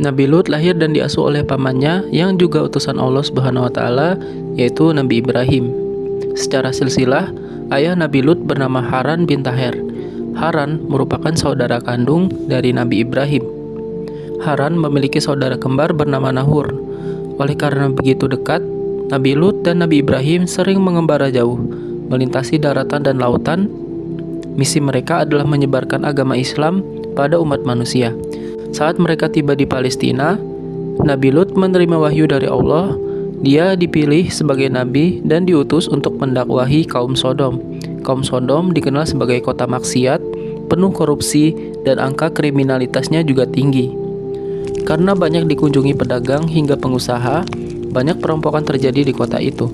Nabi Lut lahir dan diasuh oleh pamannya yang juga utusan Allah Subhanahu wa taala, yaitu Nabi Ibrahim. Secara silsilah, ayah Nabi Lut bernama Haran bin Taher. Haran merupakan saudara kandung dari Nabi Ibrahim. Haran memiliki saudara kembar bernama Nahur. Oleh karena begitu dekat, Nabi Lut dan Nabi Ibrahim sering mengembara jauh, melintasi daratan dan lautan. Misi mereka adalah menyebarkan agama Islam pada umat manusia. Saat mereka tiba di Palestina, Nabi Lut menerima wahyu dari Allah. Dia dipilih sebagai nabi dan diutus untuk mendakwahi kaum Sodom. Kaum Sodom dikenal sebagai kota maksiat, penuh korupsi, dan angka kriminalitasnya juga tinggi. Karena banyak dikunjungi pedagang hingga pengusaha, banyak perampokan terjadi di kota itu.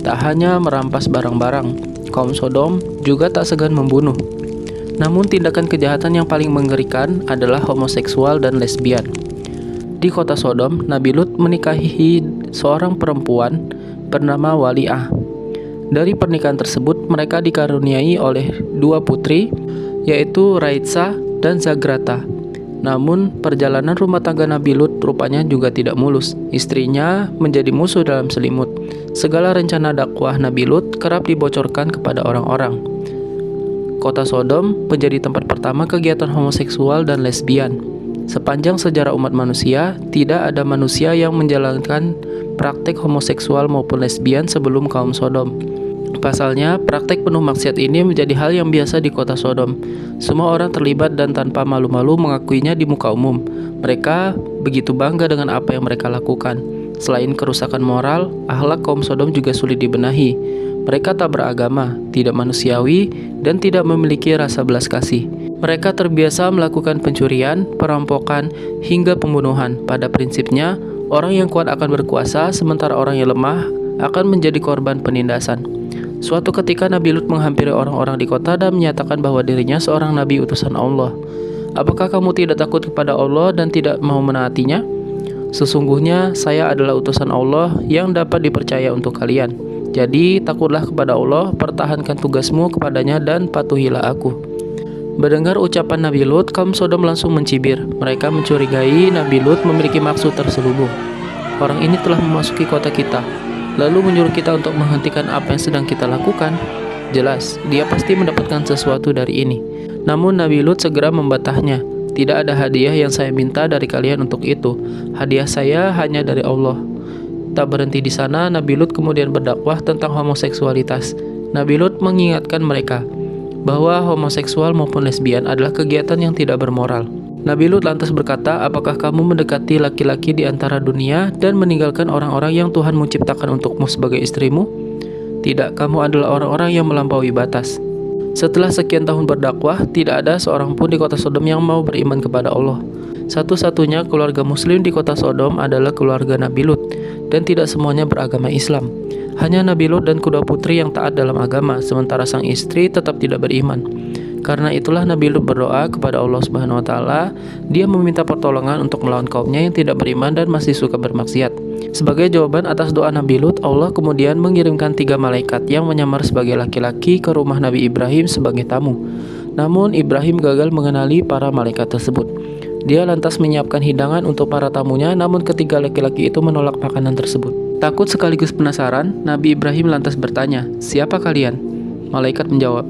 Tak hanya merampas barang-barang, kaum Sodom juga tak segan membunuh. Namun tindakan kejahatan yang paling mengerikan adalah homoseksual dan lesbian. Di kota Sodom, Nabi Lut menikahi seorang perempuan bernama Wali'ah. Dari pernikahan tersebut, mereka dikaruniai oleh dua putri, yaitu Raitsa dan Zagrata. Namun, perjalanan rumah tangga Nabi Lut rupanya juga tidak mulus. Istrinya menjadi musuh dalam selimut. Segala rencana dakwah Nabi Lut kerap dibocorkan kepada orang-orang. Kota Sodom menjadi tempat pertama kegiatan homoseksual dan lesbian. Sepanjang sejarah umat manusia, tidak ada manusia yang menjalankan praktek homoseksual maupun lesbian sebelum kaum Sodom. Pasalnya, praktek penuh maksiat ini menjadi hal yang biasa di kota Sodom. Semua orang terlibat dan tanpa malu-malu mengakuinya di muka umum. Mereka begitu bangga dengan apa yang mereka lakukan. Selain kerusakan moral, akhlak kaum Sodom juga sulit dibenahi. Mereka tak beragama, tidak manusiawi, dan tidak memiliki rasa belas kasih. Mereka terbiasa melakukan pencurian, perampokan, hingga pembunuhan. Pada prinsipnya, orang yang kuat akan berkuasa, sementara orang yang lemah akan menjadi korban penindasan. Suatu ketika Nabi Lut menghampiri orang-orang di kota dan menyatakan bahwa dirinya seorang nabi utusan Allah. Apakah kamu tidak takut kepada Allah dan tidak mau menaatinya? Sesungguhnya saya adalah utusan Allah yang dapat dipercaya untuk kalian. Jadi takutlah kepada Allah, pertahankan tugasmu kepadanya dan patuhilah aku. Mendengar ucapan Nabi Lut, kaum Sodom langsung mencibir. Mereka mencurigai Nabi Lut memiliki maksud terselubung. Orang ini telah memasuki kota kita, lalu menyuruh kita untuk menghentikan apa yang sedang kita lakukan. Jelas, dia pasti mendapatkan sesuatu dari ini. Namun Nabi Lut segera membantahnya. Tidak ada hadiah yang saya minta dari kalian untuk itu. Hadiah saya hanya dari Allah. Tak berhenti di sana, Nabi Lut kemudian berdakwah tentang homoseksualitas. Nabi Lut mengingatkan mereka bahwa homoseksual maupun lesbian adalah kegiatan yang tidak bermoral. Nabi Lut lantas berkata, apakah kamu mendekati laki-laki di antara dunia dan meninggalkan orang-orang yang Tuhan menciptakan untukmu sebagai istrimu? Tidak, kamu adalah orang-orang yang melampaui batas. Setelah sekian tahun berdakwah, tidak ada seorang pun di kota Sodom yang mau beriman kepada Allah. Satu-satunya keluarga muslim di kota Sodom adalah keluarga Nabi Lut, dan tidak semuanya beragama Islam. Hanya Nabi Lut dan kedua putri yang taat dalam agama, sementara sang istri tetap tidak beriman. Karena itulah Nabi Lut berdoa kepada Allah Subhanahu wa taala. Dia meminta pertolongan untuk melawan kaumnya yang tidak beriman dan masih suka bermaksiat. Sebagai jawaban atas doa Nabi Lut, Allah kemudian mengirimkan 3 malaikat yang menyamar sebagai laki-laki ke rumah Nabi Ibrahim sebagai tamu. Namun Ibrahim gagal mengenali para malaikat tersebut. Dia lantas menyiapkan hidangan untuk para tamunya, namun ketiga laki-laki itu menolak makanan tersebut. Takut sekaligus penasaran, Nabi Ibrahim lantas bertanya, "Siapa kalian?" Malaikat menjawab,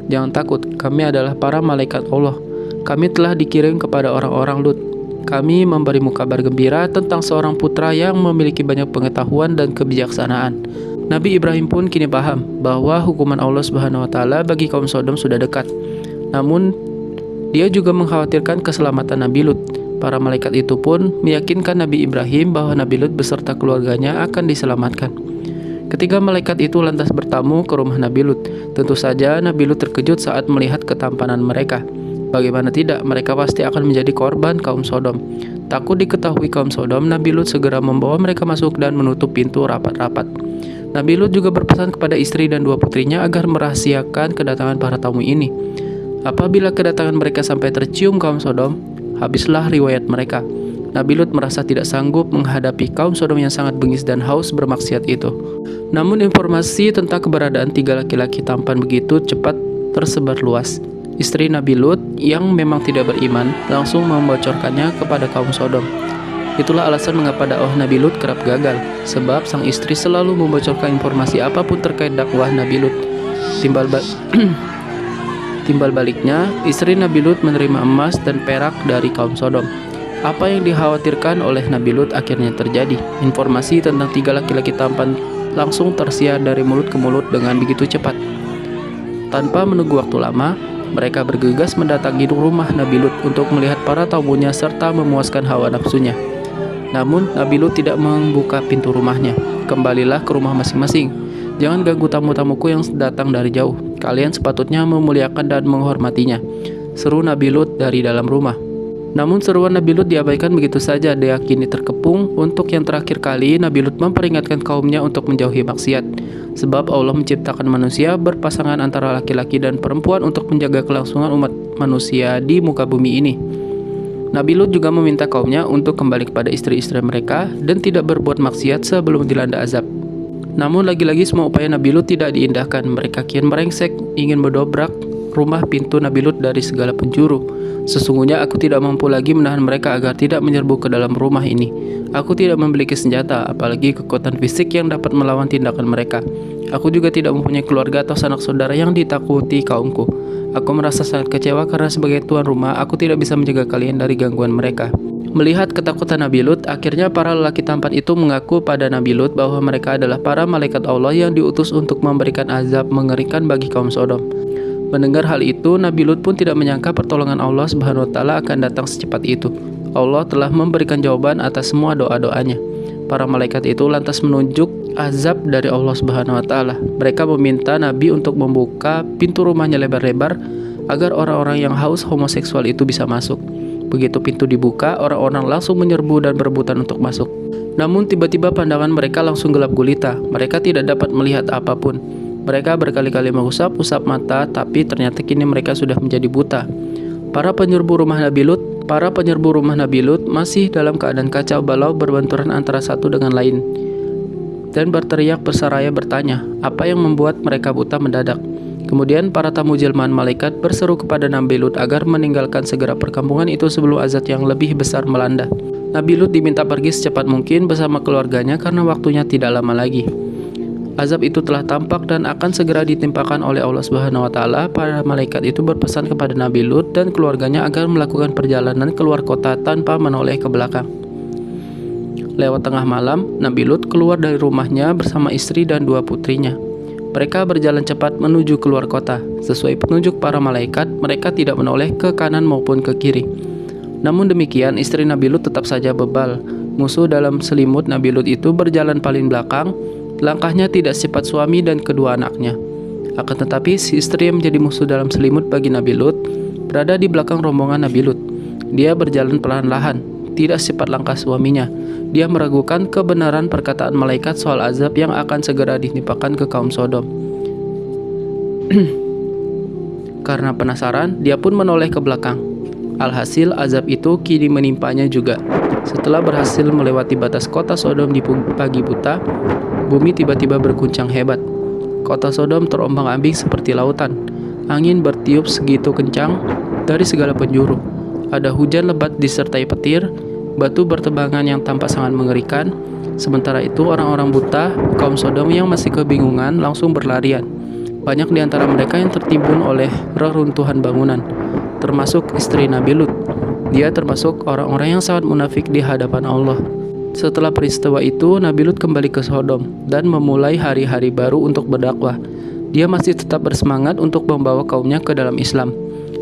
"Jangan takut, kami adalah para malaikat Allah. Kami telah dikirim kepada orang-orang Lut. Kami memberimu kabar gembira tentang seorang putra yang memiliki banyak pengetahuan dan kebijaksanaan." Nabi Ibrahim pun kini paham bahwa hukuman Allah Subhanahu wa taala bagi kaum Sodom sudah dekat. Namun dia juga mengkhawatirkan keselamatan Nabi Lut. Para malaikat itu pun meyakinkan Nabi Ibrahim bahwa Nabi Lut beserta keluarganya akan diselamatkan. Ketiga malaikat itu lantas bertamu ke rumah Nabi Lut. Tentu saja Nabi Lut terkejut saat melihat ketampanan mereka. Bagaimana tidak, mereka pasti akan menjadi korban kaum Sodom. Takut diketahui kaum Sodom, Nabi Lut segera membawa mereka masuk dan menutup pintu rapat-rapat. Nabi Lut juga berpesan kepada istri dan 2 putrinya agar merahasiakan kedatangan para tamu ini. Apabila kedatangan mereka sampai tercium kaum Sodom, habislah riwayat mereka. Nabi Lut merasa tidak sanggup menghadapi kaum Sodom yang sangat bengis dan haus bermaksiat itu. Namun informasi tentang keberadaan 3 laki-laki tampan begitu cepat tersebar luas. Istri Nabi Lut yang memang tidak beriman langsung membocorkannya kepada kaum Sodom. Itulah alasan mengapa dakwah Nabi Lut kerap gagal, sebab sang istri selalu membocorkan informasi apapun terkait dakwah Nabi Lut. Timbal baliknya, istri Nabi Lut menerima emas dan perak dari kaum Sodom. Apa yang dikhawatirkan oleh Nabi Lut akhirnya terjadi. Informasi tentang 3 laki-laki tampan langsung tersiar dari mulut ke mulut dengan begitu cepat. Tanpa menunggu waktu lama, mereka bergegas mendatangi rumah Nabi Lut untuk melihat para tamunya serta memuaskan hawa nafsunya. Namun, Nabi Lut tidak membuka pintu rumahnya. Kembalilah ke rumah masing-masing. Jangan ganggu tamu-tamuku yang datang dari jauh. Kalian sepatutnya memuliakan dan menghormatinya, seru Nabi Lut dari dalam rumah. Namun seruan Nabi Lut diabaikan begitu saja. Dia kini terkepung. Untuk yang terakhir kali, Nabi Lut memperingatkan kaumnya untuk menjauhi maksiat. Sebab Allah menciptakan manusia berpasangan antara laki-laki dan perempuan untuk menjaga kelangsungan umat manusia di muka bumi ini. Nabi Lut juga meminta kaumnya untuk kembali kepada istri-istri mereka dan tidak berbuat maksiat sebelum dilanda azab. Namun lagi-lagi semua upaya Nabi Lut tidak diindahkan. Mereka kian merengsek, ingin mendobrak rumah pintu Nabi Lut dari segala penjuru. Sesungguhnya aku tidak mampu lagi menahan mereka agar tidak menyerbu ke dalam rumah ini. Aku tidak memiliki senjata, apalagi kekuatan fisik yang dapat melawan tindakan mereka. Aku juga tidak mempunyai keluarga atau sanak saudara yang ditakuti kaumku. Aku merasa sangat kecewa karena sebagai tuan rumah, aku tidak bisa menjaga kalian dari gangguan mereka. Melihat ketakutan Nabi Lut, akhirnya para lelaki tampan itu mengaku pada Nabi Lut bahwa mereka adalah para malaikat Allah yang diutus untuk memberikan azab mengerikan bagi kaum Sodom. Mendengar hal itu, Nabi Lut pun tidak menyangka pertolongan Allah Subhanahu wa taala akan datang secepat itu. Allah telah memberikan jawaban atas semua doa-doanya. Para malaikat itu lantas menunjuk azab dari Allah Subhanahu wa taala. Mereka meminta Nabi untuk membuka pintu rumahnya lebar-lebar agar orang-orang yang haus homoseksual itu bisa masuk. Begitu pintu dibuka, orang-orang langsung menyerbu dan berebutan untuk masuk. Namun tiba-tiba pandangan mereka langsung gelap gulita. Mereka tidak dapat melihat apapun. Mereka berkali-kali mengusap-usap mata, tapi ternyata kini mereka sudah menjadi buta. Para penyerbu rumah Nabi Lut masih dalam keadaan kacau balau, berbenturan antara satu dengan lain, dan berteriak berseraya bertanya, apa yang membuat mereka buta mendadak. Kemudian para tamu jelmaan malaikat berseru kepada Nabi Lut agar meninggalkan segera perkampungan itu sebelum azab yang lebih besar melanda. Nabi Lut diminta pergi secepat mungkin bersama keluarganya karena waktunya tidak lama lagi. Azab itu telah tampak dan akan segera ditimpakan oleh Allah Subhanahu wa taala. Para malaikat itu berpesan kepada Nabi Lut dan keluarganya agar melakukan perjalanan keluar kota tanpa menoleh ke belakang. Lewat tengah malam, Nabi Lut keluar dari rumahnya bersama istri dan 2 putrinya. Mereka berjalan cepat menuju keluar kota. Sesuai petunjuk para malaikat, mereka tidak menoleh ke kanan maupun ke kiri. Namun demikian, istri Nabi Lut tetap saja bebal. Musuh dalam selimut Nabi Lut itu berjalan paling belakang. Langkahnya tidak secepat suami dan kedua anaknya. Akan tetapi, si istri yang menjadi musuh dalam selimut bagi Nabi Lut berada di belakang rombongan Nabi Lut. Dia berjalan perlahan-lahan, tidak secepat langkah suaminya. Dia meragukan kebenaran perkataan malaikat soal azab yang akan segera ditimpakan ke kaum Sodom. Karena penasaran, dia pun menoleh ke belakang. Alhasil, azab itu kini menimpanya juga. Setelah berhasil melewati batas kota Sodom di pagi buta, bumi tiba-tiba berguncang hebat. Kota Sodom terombang-ambing seperti lautan. Angin bertiup segitu kencang dari segala penjuru. Ada hujan lebat disertai petir, batu bertebangan yang tampak sangat mengerikan. Sementara itu, orang-orang buta, kaum Sodom yang masih kebingungan langsung berlarian. Banyak di antara mereka yang tertimbun oleh reruntuhan bangunan, termasuk istri Nabi Lut. Dia termasuk orang-orang yang sangat munafik di hadapan Allah. Setelah peristiwa itu, Nabi Lut kembali ke Sodom dan memulai hari-hari baru untuk berdakwah. Dia masih tetap bersemangat untuk membawa kaumnya ke dalam Islam.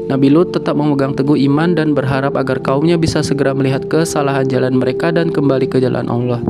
Nabi Lut tetap memegang teguh iman dan berharap agar kaumnya bisa segera melihat kesalahan jalan mereka dan kembali ke jalan Allah.